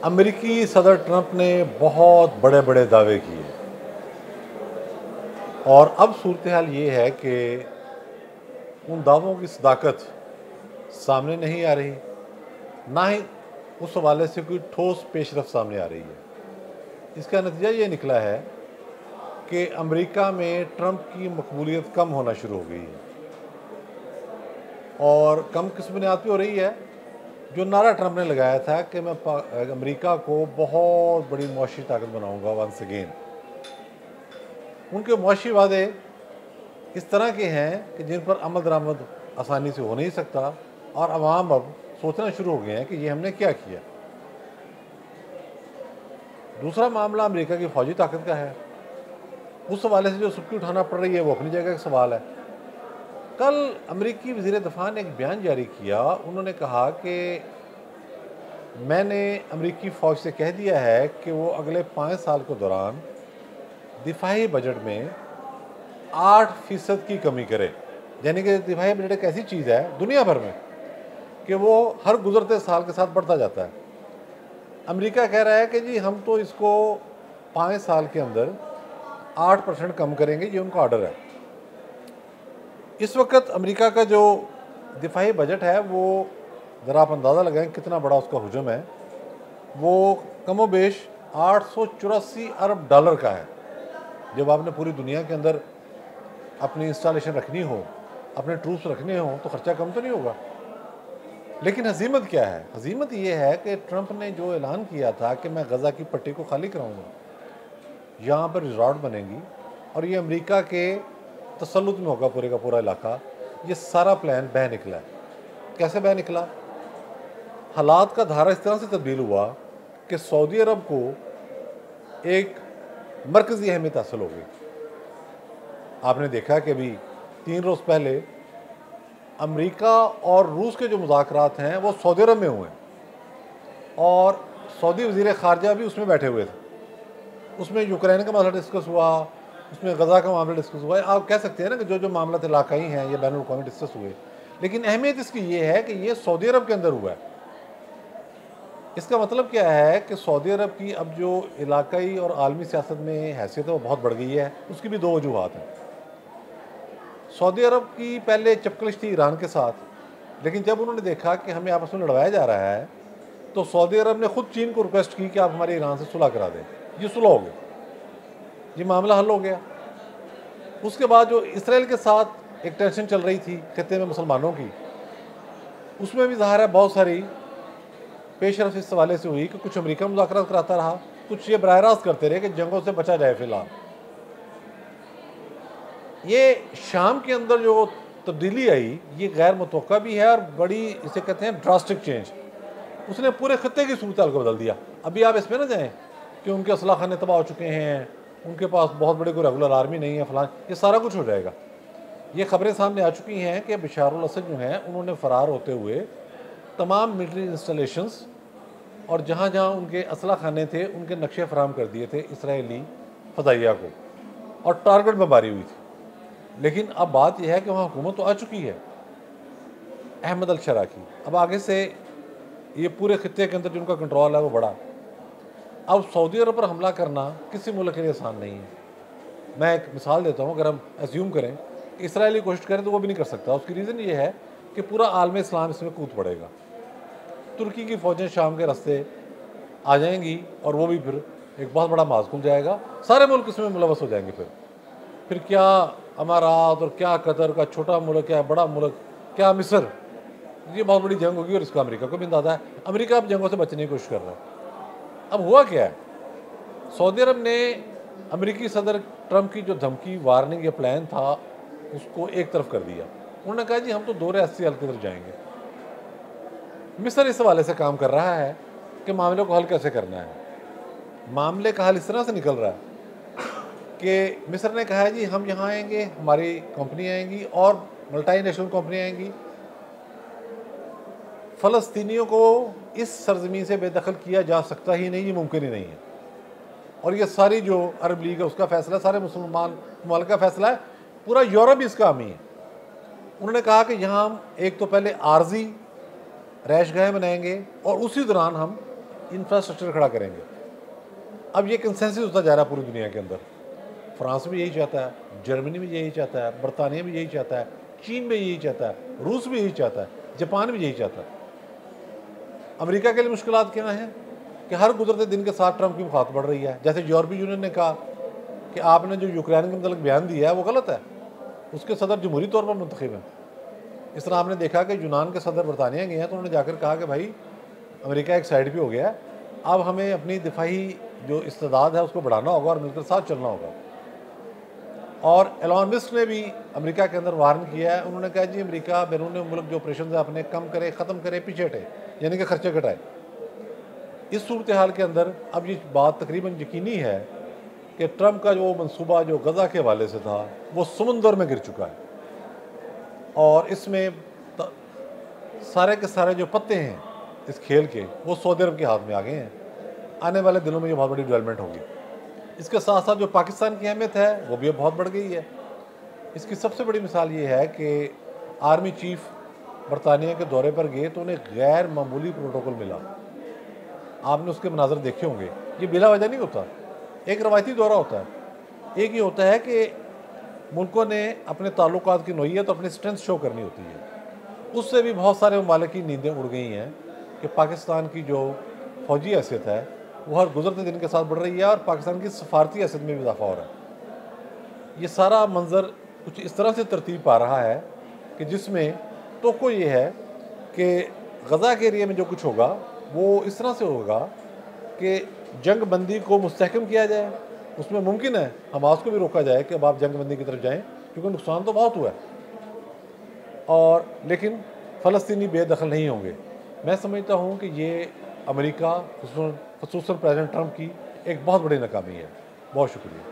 अमेरिकी सदर ट्रंप ने बहुत बड़े बड़े दावे किए और अब सूरत हाल ये है कि उन दावों की सदाकत सामने नहीं आ रही, ना ही उस हवाले से कोई ठोस पेशरफ सामने आ रही है। इसका नतीजा ये निकला है कि अमेरिका में ट्रंप की मकबूलियत कम होना शुरू हो गई है और कम किस बुनियाद पे हो रही है। जो नारा ट्रंप ने लगाया था कि मैं अमेरिका को बहुत बड़ी मुआशी ताकत बनाऊंगा वंस अगेन, उनके मुआशी वादे इस तरह के हैं कि जिन पर अमल दरामद आसानी से हो नहीं सकता और अवाम अब सोचना शुरू हो गए हैं कि ये हमने क्या किया। दूसरा मामला अमेरिका की फौजी ताकत का है। उस हवाले से जो सुर्खी उठाना पड़ रही है वो अपनी जगह का सवाल है। कल अमेरिकी वज़ीर दफ़ा ने एक बयान जारी किया। उन्होंने कहा कि मैंने अमेरिकी फ़ौज से कह दिया है कि वो अगले 5 साल के दौरान दिफाई बजट में 8% की कमी करे। यानी कि दिफाई बजट एक ऐसी चीज़ है दुनिया भर में कि वो हर गुजरते साल के साथ बढ़ता जाता है। अमेरिका कह रहा है कि जी हम तो इसको 5 साल के अंदर 8% कम करेंगे, ये उनका ऑर्डर है। इस वक्त अमेरिका का जो दिफाई बजट है वो ज़रा आप अंदाज़ा लगाएं कितना बड़ा उसका हुजूम है। वो कमोबेश 884 अरब डॉलर का है। जब आपने पूरी दुनिया के अंदर अपनी इंस्टॉलेशन रखनी हो, अपने ट्रूप्स रखने हो, तो ख़र्चा कम तो नहीं होगा। लेकिन हजीमत क्या है? हजीमत ये है कि ट्रंप ने जो ऐलान किया था कि मैं गज़ा की पट्टी को खाली कराऊंगा, यहाँ पर रिजॉर्ट बनेंगी और ये अमेरिका के तसल्लुत में होगा पूरे का पूरा इलाका, ये सारा प्लान बह निकला है। कैसे बह निकला? हालात का धारा इस तरह से तब्दील हुआ कि सऊदी अरब को एक मरकज़ी अहमियत हासिल हो गई। आपने देखा कि अभी 3 रोज़ पहले अमेरिका और रूस के जो मुज़ाकरात हैं वो सऊदी अरब में हुए और सऊदी वज़ीर ख़ारजा भी उसमें बैठे हुए थे। उसमें यूक्रेन का मामला डिस्कस हुआ, उसमें गज़ा का मामला डिस्कस हुआ। आप कह सकते हैं ना कि जो जो मामला इलाकाई हैं ये बैनुल अक़वामी डिस्कस हुए, लेकिन अहमियत इसकी ये है कि ये सऊदी अरब के अंदर हुआ है। इसका मतलब क्या है कि सऊदी अरब की अब जो इलाकाई और आलमी सियासत में हैसियत है वो बहुत बढ़ गई है। उसकी भी 2 वजूहात हैं। सऊदी अरब की पहले चपकलिश थी ईरान के साथ, लेकिन जब उन्होंने देखा कि हमें आपस में लड़वाया जा रहा है तो सऊदी अरब ने खुद चीन को रिक्वेस्ट की कि आप हमारे ईरान से सुलह करा दें। ये सुलह हो गया, ये मामला हल हो गया। उसके बाद जो इसराइल के साथ एक टेंशन चल रही थी खित्ते में मुसलमानों की, उसमें भी ज़ाहिर है बहुत सारी पेशरफ इस हवाले से हुई कि कुछ अमेरिका मुज़ाकरात कराता रहा, कुछ ये बराह रास्त करते रहे कि जंगों से बचा जाए। फिलहाल ये शाम के अंदर जो तब्दीली आई ये गैर मुतवक्का भी है और बड़ी, इसे कहते हैं ड्रास्टिक चेंज। उसने पूरे खत्ते की सूरत को बदल दिया। अभी आप इसमें ना जाएँ कि उनके असला खाने तबाह हो चुके हैं, उनके पास बहुत बड़ी कोई रेगुलर आर्मी नहीं है, फलां, ये सारा कुछ हो जाएगा। ये खबरें सामने आ चुकी हैं कि बशार अल असद जो हैं उन्होंने फ़रार होते हुए तमाम मिलिट्री इंस्टॉलेशंस और जहाँ जहाँ उनके असला खाने थे उनके नक्शे फराहम कर दिए थे इसराइली फ़दाइया को और टारगेट बमबारी हुई थी। लेकिन अब बात यह है कि वहाँ हुकूमत तो आ चुकी है अहमद अल शरा की। अब आगे से ये पूरे खित्ते के अंदर जिनका कंट्रोल है वो बड़ा। अब सऊदी अरब पर हमला करना किसी मुल्क के लिए आसान नहीं है। मैं एक मिसाल देता हूँ, अगर हम एज्यूम करें कि इसराइली कोशिश करें तो वो भी नहीं कर सकता। उसकी रीज़न ये है कि पूरा आलम इस्लाम इसमें कूद पड़ेगा। तुर्की की फ़ौजें शाम के रास्ते आ जाएंगी और वो भी फिर एक बहुत बड़ा माज खुल जाएगा, सारे मुल्क इसमें मुलवस हो जाएंगे। फिर क्या अमारात और क्या कतर का छोटा मुल्क, क्या बड़ा मुल्क, क्या मिस्र, ये बहुत बड़ी जंग होगी और इसका अमेरिका को भी अंदाज़ा है। अमेरिका अब जंगों से बचने की कोशिश कर रहा है। अब हुआ क्या है, सऊदी अरब ने अमेरिकी सदर ट्रंप की जो धमकी, वार्निंग या प्लान था उसको एक तरफ कर दिया। उन्होंने कहा जी हम तो 2 रियासती हल की तरफ जाएंगे। मिस्र इस हवाले से काम कर रहा है कि मामले को हल कैसे करना है। मामले का हल इस तरह से निकल रहा है कि मिस्र ने कहा है जी हम यहाँ आएंगे, हमारी कंपनी आएंगी और मल्टीनेशनल कंपनी आएंगी, फ़लस्तीनियों को इस सरजमीन से बेदखल किया जा सकता ही नहीं, ये मुमकिन ही नहीं है। और ये सारी जो अरब लीग है उसका फ़ैसला, सारे मुसलमान मुल्क का फ़ैसला है, पूरा यूरोप इसका हामी है। उन्होंने कहा कि यहाँ हम एक तो पहले आर्जी रैशगाहें बनाएंगे और उसी दौरान हम इंफ्रास्ट्रक्चर खड़ा करेंगे। अब ये कंसेंसस होता जा रहा है पूरी दुनिया के अंदर। फ्रांस भी यही चाहता है, जर्मनी भी यही चाहता है, बरतानिया भी यही चाहता है, चीन भी यही चाहता है, रूस भी यही चाहता है, जापान भी यही चाहता है। अमेरिका के लिए मुश्किलात क्या हैं कि हर गुजरते दिन के साथ ट्रंप की मुखात बढ़ रही है। जैसे यूरोपीय यूनियन ने कहा कि आपने जो यूक्रेन के मतलब बयान दिया है वो गलत है, उसके सदर जमहूरी तौर पर मुंतखब हैं। इस तरह आपने देखा कि यूनान के सदर बरतानिया गए हैं तो उन्होंने जाकर कहा कि भाई अमेरिका एक साइड पे हो गया है, अब हमें अपनी दिफाई जो इस्तेदाद है उसको बढ़ाना होगा और मिलकर साथ चलना होगा। और एलॉन मस्क ने भी अमेरिका के अंदर वार्न किया है। उन्होंने कहा जी अमेरिका बैरून मुल्क जो ऑपरेशन है अपने कम करे, ख़त्म करे, पीछे हटे, यानी कि खर्चे घटाए। इस सूरत हाल के अंदर अब ये बात तकरीबन यकीनी है कि ट्रंप का जो मंसूबा जो गज़ा के हवाले से था वो समुंदर में गिर चुका है और इसमें सारे के सारे जो पत्ते हैं इस खेल के वो सऊदी अरब के हाथ में आ गए हैं। आने वाले दिनों में ये बहुत बड़ी डेवलपमेंट होगी। इसके साथ साथ जो पाकिस्तान की अहमियत है वो भी अब बहुत बढ़ गई है। इसकी सबसे बड़ी मिसाल ये है कि आर्मी चीफ बरतानिया के दौरे पर गए तो उन्हें गैर मामूली प्रोटोकॉल मिला। आपने उसके मनाजर देखे होंगे। ये बिला वजह नहीं होता, एक रवायती दौरा होता है। एक ये होता है कि मुल्कों ने अपने ताल्लुकात की नोयत अपनी स्ट्रेंथ शो करनी होती है। उससे भी बहुत सारे ममालिक की नींदें उड़ गई हैं कि पाकिस्तान की जो फ़ौजी हैसियत है वो हर गुजरते दिन के साथ बढ़ रही है और पाकिस्तान की सफारती हैसियत में भी इजाफा हो रहा है। ये सारा मंजर कुछ इस तरह से तरतीब पा रहा है कि जिसमें तो ये है कि गज़ा के एरिया में जो कुछ होगा वो इस तरह से होगा कि जंग बंदी को मुस्तहकम किया जाए। उसमें मुमकिन है हमास को भी रोका जाए कि अब आप जंग बंदी की तरफ जाएँ, क्योंकि नुकसान तो बहुत हुआ है, और लेकिन फ़लस्तीनी बेदखल नहीं होंगे। मैं समझता हूँ कि ये अमेरिका खुसूसन प्रेसिडेंट ट्रंप की एक बहुत बड़ी नाकामी है। बहुत शुक्रिया।